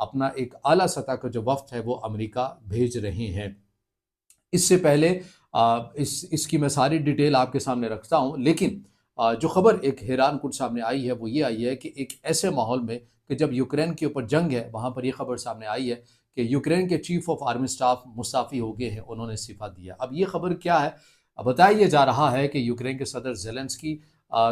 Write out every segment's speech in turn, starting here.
اپنا ایک اعلیٰ سطح کا جو وفد ہے وہ امریکہ بھیج رہے ہیں۔ اس سے پہلے اس کی میں ساری ڈیٹیل آپ کے سامنے رکھتا ہوں، لیکن جو خبر ایک حیران کن سامنے آئی ہے وہ یہ آئی ہے کہ ایک ایسے ماحول میں کہ جب یوکرین کے اوپر جنگ ہے، وہاں پر یہ خبر سامنے آئی ہے کہ یوکرین کے چیف آف آرمی سٹاف مستعفی ہو گئے ہیں، انہوں نے استعفیٰ دیا۔ اب یہ خبر کیا ہے؟ بتایا یہ جا رہا ہے کہ یوکرین کے صدر زیلنسکی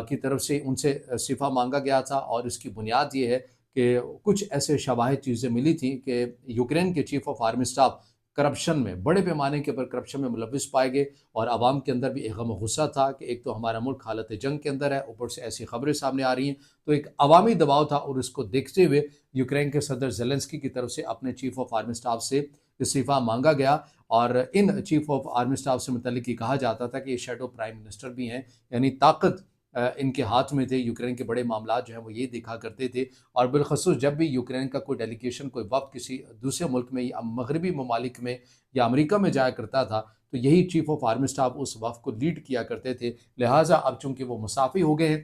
کی طرف سے ان سے استعفیٰ مانگا گیا تھا، اور اس کی بنیاد یہ ہے کہ کچھ ایسے شواہد چیزیں ملی تھیں کہ یوکرین کے chief of army staff corruption میں، بڑے پیمانے کے اوپر کرپشن میں ملوث پائے گئے، اور عوام کے اندر بھی ایک غم و غصہ تھا کہ ایک تو ہمارا ملک حالت جنگ کے اندر ہے، اوپر سے ایسی خبریں سامنے آ رہی ہیں، تو ایک عوامی دباؤ تھا، اور اس کو دیکھتے ہوئے یوکرین کے صدر زیلنسکی کی طرف سے اپنے چیف آف آرمی سٹاف سے استعفیٰ مانگا گیا۔ اور in chief of army staff سے متعلق یہ کہا جاتا تھا کہ یہ شیڈو پرائم منسٹر بھی ہیں، یعنی طاقت ان کے ہاتھ میں تھے، یوکرین کے بڑے معاملات جو ہیں وہ یہ دیکھا کرتے تھے، اور بالخصوص جب بھی یوکرین کا کوئی ڈیلیگیشن، کوئی وفد کسی دوسرے ملک میں یا مغربی ممالک میں یا امریکہ میں جایا کرتا تھا، تو یہی چیف آف آرمی سٹاف اس وفد کو لیڈ کیا کرتے تھے۔ لہٰذا اب چونکہ وہ مستعفی ہو گئے ہیں،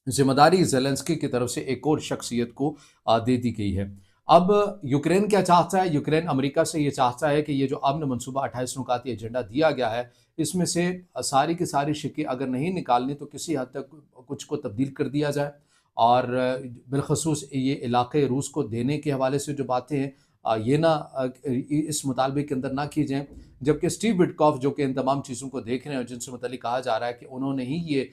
ذمہ داری زیلنسکی کی طرف سے ایک اور شخصیت کو دے دی گئی ہے۔ اب یوکرین کیا چاہتا ہے؟ یوکرین امریکہ سے یہ چاہتا ہے کہ یہ جو امن منصوبہ 28 نکاتی ایجنڈا دیا گیا ہے، اس میں سے ساری کی ساری شکیں اگر نہیں نکالنی تو کسی حد تک کچھ کو تبدیل کر دیا جائے، اور بالخصوص یہ علاقے روس کو دینے کے حوالے سے جو باتیں ہیں یہ نہ اس مطالبے کے اندر نہ کی جائیں، جبکہ اسٹیو وٹکاف جو کہ ان تمام چیزوں کو دیکھ رہے ہیں اور جن سے متعلق کہا جا رہا ہے کہ انہوں نے ہی یہ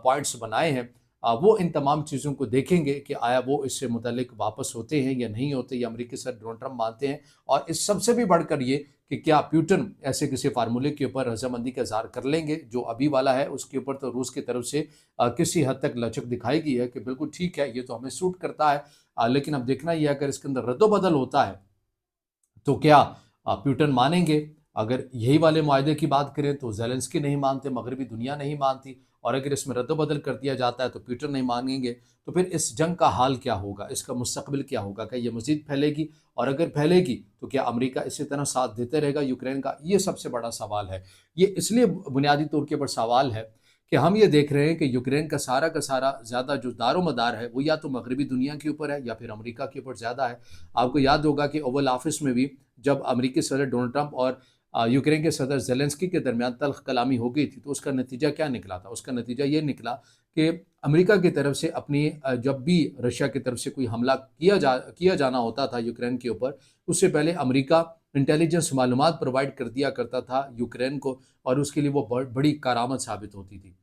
پوائنٹس بنائے ہیں، وہ ان تمام چیزوں کو دیکھیں گے کہ آیا وہ اس سے متعلق واپس ہوتے ہیں یا نہیں ہوتے، یا امریکی صدر ڈونلڈ ٹرمپ مانتے ہیں، اور اس سب سے بھی بڑھ کر یہ کہ کیا پیوٹن ایسے کسی فارمولے کے اوپر رضامندی کا اظہار کر لیں گے جو ابھی والا ہے، اس کے اوپر تو روس کی طرف سے کسی حد تک لچک دکھائی گئی ہے کہ بالکل ٹھیک ہے، یہ تو ہمیں سوٹ کرتا ہے، لیکن اب دیکھنا یہ اگر اس کے اندر رد و بدل ہوتا ہے تو کیا پیوٹن مانیں گے؟ اگر یہی والے معاہدے کی بات کریں تو زیلنسکی نہیں مانتے، مغربی دنیا نہیں مانتی، اور اگر اس میں رد و بدل کر دیا جاتا ہے تو پیوٹن نہیں مانیں گے، تو پھر اس جنگ کا حال کیا ہوگا؟ اس کا مستقبل کیا ہوگا؟ کہ یہ مزید پھیلے گی؟ اور اگر پھیلے گی تو کیا امریکہ اسی طرح ساتھ دیتے رہے گا یوکرین کا؟ یہ سب سے بڑا سوال ہے۔ یہ اس لیے بنیادی طور کے اوپر سوال ہے کہ ہم یہ دیکھ رہے ہیں کہ یوکرین کا سارا زیادہ جو دار و مدار ہے وہ یا تو مغربی دنیا کے اوپر ہے یا پھر امریکہ کے اوپر زیادہ ہے۔ آپ کو یاد ہوگا کہ اوول آفس میں بھی جب امریکی صدر ڈونلڈ ٹرمپ اور یوکرین کے صدر زیلنسکی کے درمیان تلخ کلامی ہو گئی تھی، تو اس کا نتیجہ کیا نکلا تھا؟ اس کا نتیجہ یہ نکلا کہ امریکہ کی طرف سے اپنی جب بھی رشیا کی طرف سے کوئی حملہ کیا جانا ہوتا تھا یوکرین کے اوپر، اس سے پہلے امریکہ انٹیلیجنس معلومات پرووائڈ کر دیا کرتا تھا یوکرین کو، اور اس کے لیے وہ بڑی کارآمد ثابت ہوتی تھی۔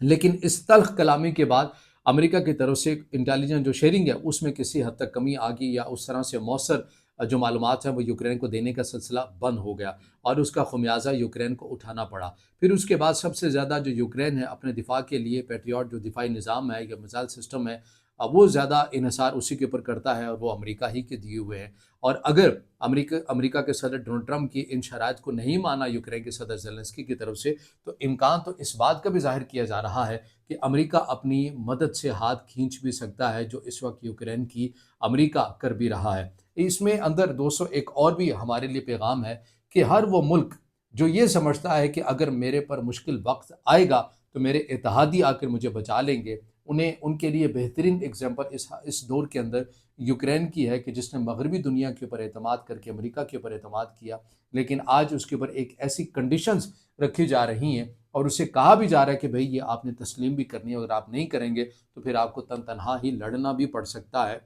لیکن اس تلخ کلامی کے بعد امریکہ کی طرف سے انٹیلیجنس جو شیئرنگ ہے اس میں کسی حد تک کمی آ گئی، یا اس طرح سے مؤثر جو معلومات ہیں وہ یوکرین کو دینے کا سلسلہ بند ہو گیا، اور اس کا خمیازہ یوکرین کو اٹھانا پڑا۔ پھر اس کے بعد سب سے زیادہ جو یوکرین ہے اپنے دفاع کے لیے پیٹریوٹ جو دفاعی نظام ہے یا میزائل سسٹم ہے، وہ زیادہ انحصار اسی کے اوپر کرتا ہے، اور وہ امریکہ ہی کے دیے ہوئے ہیں۔ اور اگر امریکہ کے صدر ڈونلڈ ٹرمپ کی ان شرائط کو نہیں مانا یوکرین کے صدر زیلنسکی کی طرف سے، تو امکان تو اس بات کا بھی ظاہر کیا جا رہا ہے کہ امریکہ اپنی مدد سے ہاتھ کھینچ بھی سکتا ہے، جو اس وقت یوکرین کی امریکہ کر بھی رہا ہے۔ اس میں اندر دوستو ایک اور بھی ہمارے لیے پیغام ہے کہ ہر وہ ملک جو یہ سمجھتا ہے کہ اگر میرے پر مشکل وقت آئے گا تو میرے اتحادی آ کر مجھے بچا لیں گے، ان کے لیے بہترین اگزامپل اس دور کے اندر یوکرین کی ہے، کہ جس نے مغربی دنیا کے اوپر اعتماد کر کے امریکہ کے اوپر اعتماد کیا، لیکن آج اس کے اوپر ایک ایسی کنڈیشنز رکھی جا رہی ہیں اور اسے کہا بھی جا رہا ہے کہ بھئی یہ آپ نے تسلیم بھی کرنی ہے، اگر آپ نہیں کریں گے تو پھر آپ کو تنہا ہی لڑنا بھی پڑ سکتا ہے۔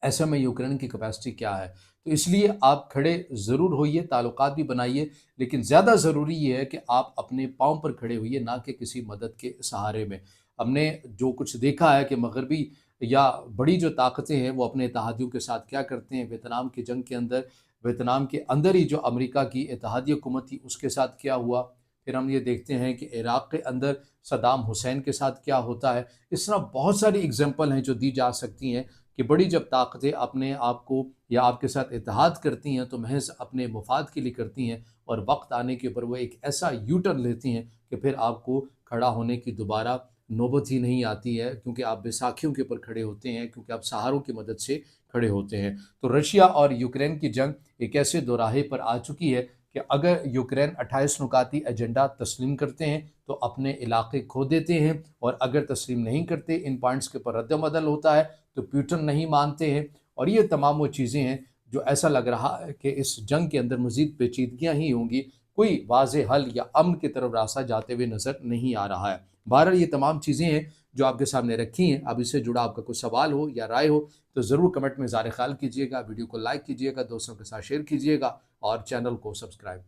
ایسے میں یوکرین کی کیپیسٹی کیا ہے؟ تو اس لیے آپ کھڑے ضرور ہوئیے، تعلقات بھی بنائیے، لیکن زیادہ ضروری یہ ہے کہ آپ اپنے پاؤں پر کھڑے ہوئیے، نہ کہ کسی مدد کے سہارے میں۔ ہم نے جو کچھ دیکھا ہے کہ مغربی یا بڑی جو طاقتیں ہیں وہ اپنے اتحادیوں کے ساتھ کیا کرتے ہیں، ویتنام کی جنگ کے اندر، ویتنام کے اندر ہی جو امریکہ کی اتحادی حکومت تھی اس کے ساتھ کیا ہوا، پھر ہم یہ دیکھتے ہیں کہ عراق کے اندر صدام حسین کے ساتھ کیا ہوتا ہے۔ اس طرح بہت ساری اگزامپل ہیں جو دی جا سکتی ہیں کہ بڑی جب طاقتیں اپنے آپ کو یا آپ کے ساتھ اتحاد کرتی ہیں تو محض اپنے مفاد کے لیے کرتی ہیں، اور وقت آنے کے اوپر وہ ایک ایسا یو ٹرن لیتی ہیں کہ پھر آپ کو کھڑا ہونے کی دوبارہ نوبت ہی نہیں آتی ہے، کیونکہ آپ بیساکھیوں کے اوپر کھڑے ہوتے ہیں، کیونکہ آپ سہاروں کی مدد سے کھڑے ہوتے ہیں۔ تو رشیا اور یوکرین کی جنگ ایک ایسے دوراہے پر آ چکی ہے کہ اگر یوکرین 28 نکاتی ایجنڈا تسلیم کرتے ہیں تو اپنے علاقے کھو دیتے ہیں، اور اگر تسلیم نہیں کرتے، ان پوائنٹس کے اوپر رد و بدل ہوتا ہے تو پیوٹن نہیں مانتے ہیں، اور یہ تمام وہ چیزیں ہیں جو ایسا لگ رہا ہے کہ اس جنگ کے اندر مزید پیچیدگیاں ہی ہوں گی، کوئی واضح حل یا امن کی طرف راستہ جاتے ہوئے نظر نہیں آ رہا ہے۔ بہرحال یہ تمام چیزیں ہیں جو آپ کے سامنے رکھی ہیں۔ اب اس سے جڑا آپ کا کوئی سوال ہو یا رائے ہو تو ضرور کمنٹ میں اظہار خیال کیجیے گا، ویڈیو کو لائک کیجیے گا، دوستوں کے ساتھ شیئر کیجیے گا اور چینل کو سبسکرائب